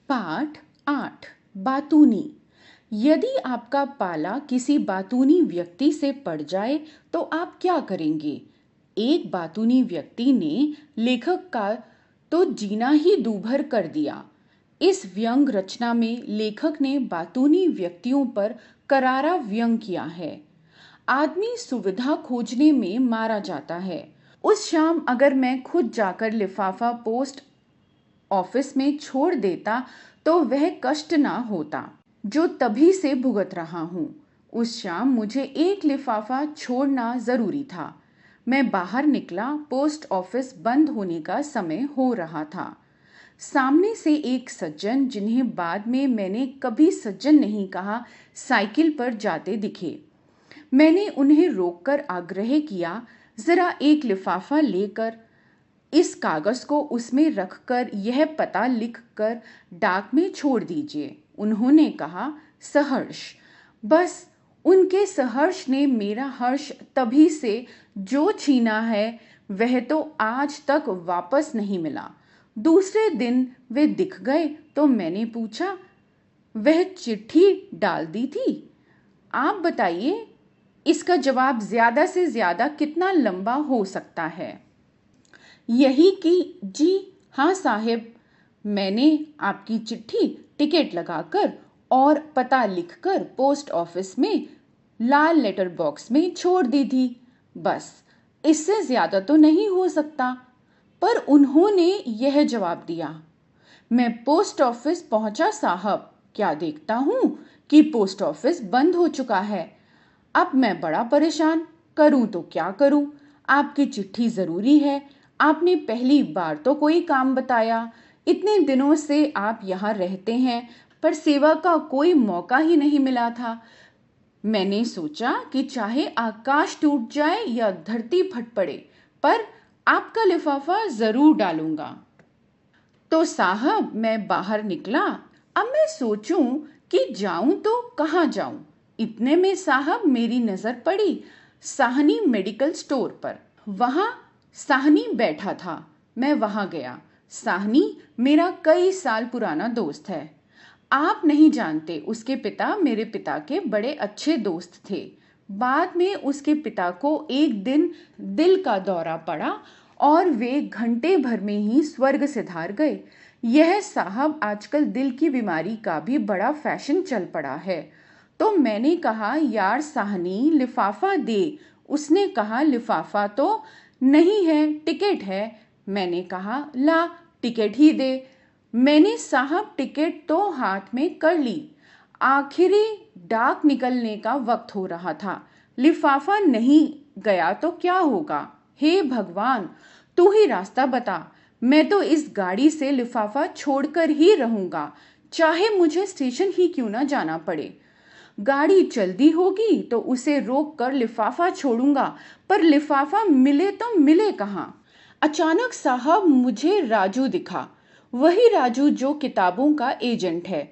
पाठ 8 बातूनी। यदि आपका पाला किसी बातूनी व्यक्ति से पड़ जाए तो आप क्या करेंगे? एक बातूनी व्यक्ति ने लेखक का तो जीना ही दूभर कर दिया। इस व्यंग रचना में लेखक ने बातूनी व्यक्तियों पर करारा व्यंग किया है। आदमी सुविधा खोजने में मारा जाता है। उस शाम अगर मैं खुद जाकर लिफाफा पोस्ट ऑफिस में छोड़ देता तो वह कष्ट ना होता जो तभी से भुगत रहा हूँ। उस शाम मुझे एक लिफाफा छोड़ना जरूरी था। मैं बाहर निकला। पोस्ट ऑफिस बंद होने का समय हो रहा था। सामने से एक सज्जन, जिन्हें बाद में मैंने कभी सज्जन नहीं कहा, साइकिल पर जाते दिखे। मैंने उन्हें रोककर आग्रह किया, जरा एक लिफाफा लेकर इस कागज को उसमें रखकर यह पता लिखकर डाक में छोड़ दीजिए। उन्होंने कहा, सहर्ष। बस उनके सहर्ष ने मेरा हर्ष तभी से जो छीना है वह तो आज तक वापस नहीं मिला। दूसरे दिन वे दिख गए तो मैंने पूछा, वह चिट्ठी डाल दी थी? आप बताइए, इसका जवाब ज्यादा से ज्यादा कितना लंबा हो सकता है? यही कि जी हाँ साहेब, मैंने आपकी चिट्ठी टिकट लगाकर और पता लिखकर पोस्ट ऑफिस में लाल लेटर बॉक्स में छोड़ दी थी। बस इससे ज्यादा तो नहीं हो सकता। पर उन्होंने यह जवाब दिया, मैं पोस्ट ऑफिस पहुंचा साहब, क्या देखता हूं कि पोस्ट ऑफिस बंद हो चुका है। अब मैं बड़ा परेशान, करूं तो क्या करूं? आपकी चिट्ठी जरूरी है। आपने पहली बार तो कोई काम बताया। इतने दिनों से आप यहाँ रहते हैं पर सेवा का कोई मौका ही नहीं मिला था। मैंने सोचा कि चाहे आकाश टूट जाए या धरती फट पड़े पर आपका लिफाफा जरूर डालूंगा। तो साहब मैं बाहर निकला। अब मैं सोचूं कि जाऊं तो कहाँ जाऊं। इतने में साहब मेरी नजर पड़ी साहनी मेडिकल स्टोर पर। वहां साहनी बैठा था। मैं वहां गया। साहनी मेरा कई साल पुराना दोस्त है। आप नहीं जानते, उसके पिता मेरे पिता के बड़े अच्छे दोस्त थे। बाद में उसके पिता को एक दिन दिल का दौरा पड़ा और वे घंटे भर में ही स्वर्ग सिधार गए। यह साहब आजकल दिल की बीमारी का भी बड़ा फैशन चल पड़ा है। तो मैंने कहा, यार साहनी लिफाफा दे। उसने कहा, लिफाफा तो नहीं है, टिकट है। मैंने कहा, ला टिकट ही दे। मैंने साहब टिकट तो हाथ में कर ली। आखिरी डाक निकलने का वक्त हो रहा था। लिफाफा नहीं गया तो क्या होगा? हे भगवान, तू ही रास्ता बता। मैं तो इस गाड़ी से लिफाफा छोड़कर ही रहूंगा, चाहे मुझे स्टेशन ही क्यों ना जाना पड़े। गाड़ी चलती होगी तो उसे रोक कर लिफाफा छोड़ूंगा, पर लिफाफा मिले तो मिले कहाँ? अचानक साहब मुझे राजू दिखा। वही राजू जो किताबों का एजेंट है।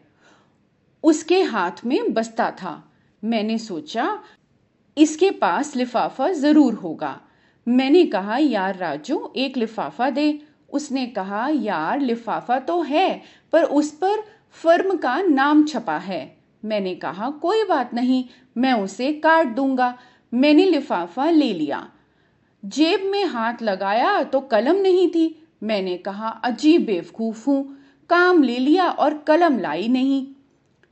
उसके हाथ में बस्ता था। मैंने सोचा इसके पास लिफाफा जरूर होगा। मैंने कहा, यार राजू एक लिफाफा दे। उसने कहा, यार लिफाफा तो है पर उस पर फर्म का नाम छपा है। मैंने कहा, कोई बात नहीं, मैं उसे काट दूंगा। मैंने लिफाफा ले लिया। जेब में हाथ लगाया तो कलम नहीं थी। मैंने कहा, अजीब बेवकूफ हूं, काम ले लिया और कलम लाई नहीं।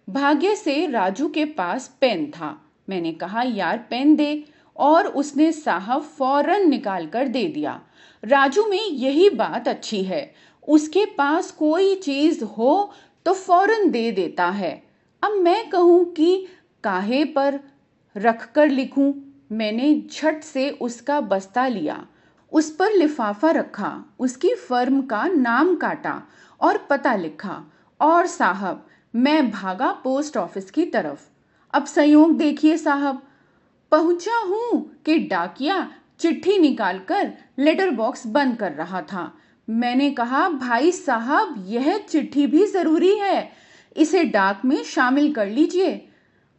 भाग्य से राजू के पास पेन था। मैंने कहा, यार पेन दे, और उसने साहब फौरन निकाल कर दे दिया। राजू में यही बात अच्छी है, उसके पास कोई चीज हो तो फौरन दे देता है। अब मैं कहूं कि काहे पर रख कर लिखूं। मैंने झट से उसका बस्ता लिया, उस पर लिफाफा रखा, उसकी फर्म का नाम काटा और पता लिखा, और साहब मैं भागा पोस्ट ऑफिस की तरफ। अब संयोग देखिए साहब, पहुंचा हूं कि डाकिया चिट्ठी निकालकर लेटर बॉक्स बंद कर रहा था। मैंने कहा, भाई साहब यह चिट्ठी भी जरूरी है, इसे डाक में शामिल कर लीजिए।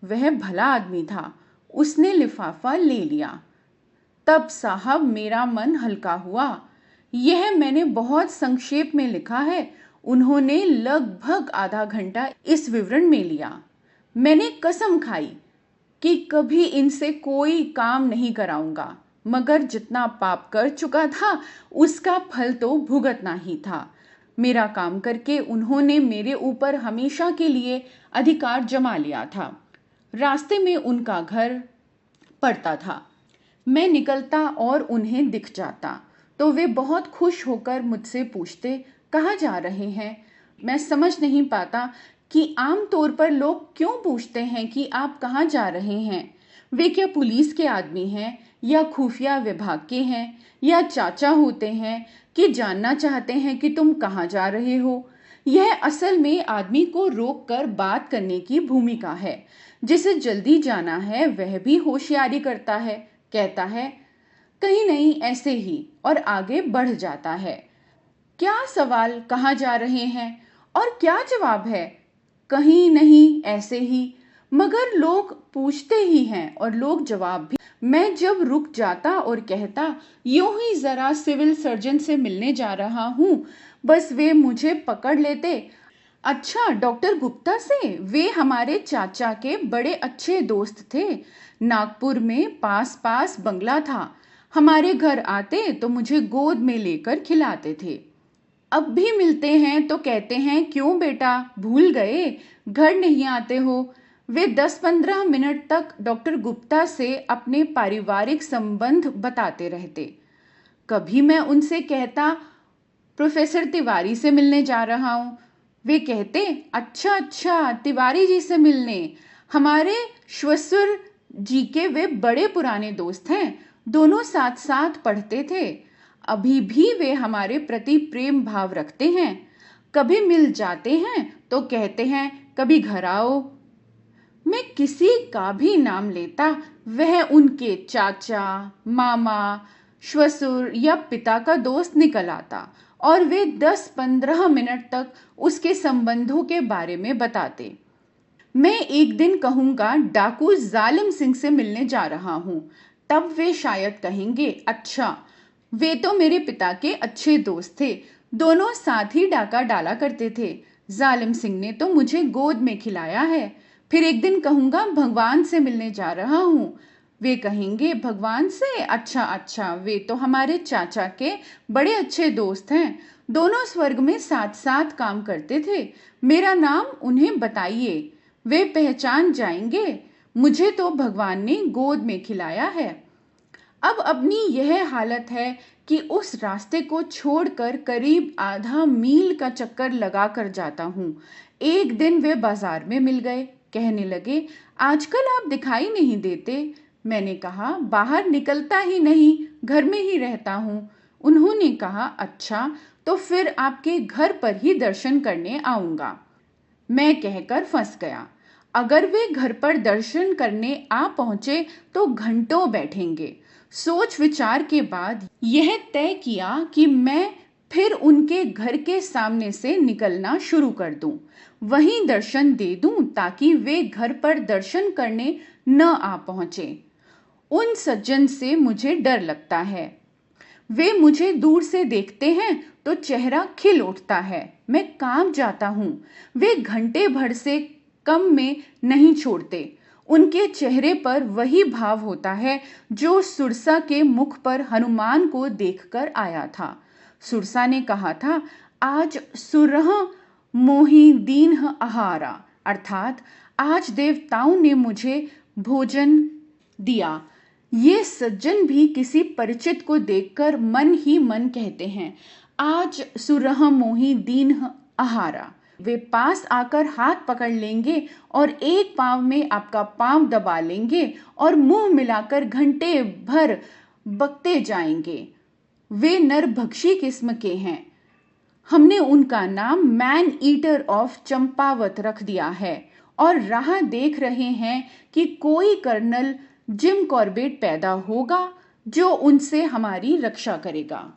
वह भला आदमी था, उसने लिफाफा ले लिया। तब साहब मेरा मन हल्का हुआ। यह मैंने बहुत संक्षेप में लिखा है। उन्होंने लगभग आधा घंटा इस विवरण में लिया। मैंने कसम खाई कि कभी इनसे कोई काम नहीं कराऊंगा, मगर जितना पाप कर चुका था उसका फल तो भुगतना ही था। मेरा काम करके उन्होंने मेरे ऊपर हमेशा के लिए अधिकार जमा लिया था। रास्ते में उनका घर पड़ता था। मैं निकलता और उन्हें दिख जाता तो वे बहुत खुश होकर मुझसे पूछते, कहाँ जा रहे हैं? मैं समझ नहीं पाता कि आम तौर पर लोग क्यों पूछते हैं कि आप कहाँ जा रहे हैं। वे क्या पुलिस के आदमी हैं या खुफिया विभाग के हैं या चाचा होते हैं कि जानना चाहते हैं कि तुम कहाँ जा रहे हो। यह असल में आदमी को रोक कर बात करने की भूमिका है। जिसे जल्दी जाना है वह भी होशियारी करता है, कहता है कहीं नहीं ऐसे ही, और आगे बढ़ जाता है। क्या सवाल कहाँ जा रहे हैं और क्या जवाब है कहीं नहीं ऐसे ही। मगर लोग पूछते ही हैं और लोग जवाब भी। मैं जब रुक जाता और कहता यूं ही जरा सिविल सर्जन से मिलने जा रहा हूं, बस वे मुझे पकड़ लेते। अच्छा, डॉक्टर गुप्ता से? वे हमारे चाचा के बड़े अच्छे दोस्त थे। नागपुर में पास पास बंगला था। हमारे घर आते तो मुझे गोद में लेकर खिलाते थे। अब भी मिलते हैं तो कहते हैं क्यों बेटा, भूल गए, घर नहीं आते हो। वे 10-15 मिनट तक डॉक्टर गुप्ता से अपने पारिवारिक संबंध बताते रहते। कभी मैं उनसे कहता प्रोफेसर तिवारी से मिलने जा रहा हूँ। वे कहते अच्छा अच्छा, तिवारी जी से मिलने। हमारे श्वसुर जी के वे बड़े पुराने दोस्त हैं, दोनों साथ साथ पढ़ते थे। अभी भी वे हमारे प्रति प्रेम भाव रखते हैं। कभी मिल जाते हैं तो कहते हैं कभी घर आओ। मैं किसी का भी नाम लेता वह उनके चाचा, मामा, श्वसुर या पिता का दोस्त निकल आता और वे 10-15 मिनट तक उसके संबंधों के बारे में बताते। मैं एक दिन कहूँगा डाकू जालिम सिंह से मिलने जा रहा हूँ, तब वे शायद कहेंगे अच्छा, वे तो मेरे पिता के अच्छे दोस्त थे, दोनों साथ ही डाका डाला करते थे। जालिम सिंह ने तो मुझे गोद में खिलाया है। फिर एक दिन कहूँगा भगवान से मिलने जा रहा हूँ। वे कहेंगे भगवान से? अच्छा अच्छा, वे तो हमारे चाचा के बड़े अच्छे दोस्त हैं, दोनों स्वर्ग में साथ साथ काम करते थे। मेरा नाम उन्हें बताइए, वे पहचान जाएंगे। मुझे तो भगवान ने गोद में खिलाया है। अब अपनी यह हालत है कि उस रास्ते को छोड़कर करीब आधा मील का चक्कर लगा कर जाता हूँ। एक दिन वे बाजार में मिल गए, कहने लगे आजकल आप दिखाई नहीं देते। मैंने कहा बाहर निकलता ही नहीं, घर में ही रहता हूँ। उन्होंने कहा अच्छा, तो फिर आपके घर पर ही दर्शन करने आऊँगा। मैं कहकर फंस गया। अगर वे घर पर दर्शन करने आ पहुँचे तो घंटों बैठेंगे। सोच विचार के बाद यह तय किया कि मैं फिर उनके घर के सामने से निकलना शुरू कर दूं, वहीं दर्शन दे दूं ताकि वे घर पर दर्शन करने न आ पहुंचे। उन सज्जन से मुझे डर लगता है। वे मुझे दूर से देखते हैं तो चेहरा खिल उठता है, मैं कांप जाता हूँ। वे घंटे भर से कम में नहीं छोड़ते। उनके चेहरे पर वही भाव होता है जो सुरसा के मुख पर हनुमान को देखकर आया था। सुरसा ने कहा था आज सुरह मोहि दीन्ह आहारा, अर्थात आज देवताओं ने मुझे भोजन दिया। ये सज्जन भी किसी परिचित को देखकर मन ही मन कहते हैं आज सुरह मोहि दीन्ह आहारा। वे पास आकर हाथ पकड़ लेंगे और एक पांव में आपका पांव दबा लेंगे और मुंह मिलाकर घंटे भर बकते जाएंगे। वे नरभक्षी किस्म के हैं। हमने उनका नाम मैन ईटर ऑफ चंपावत रख दिया है और राह देख रहे हैं कि कोई कर्नल जिम कॉर्बेट पैदा होगा जो उनसे हमारी रक्षा करेगा।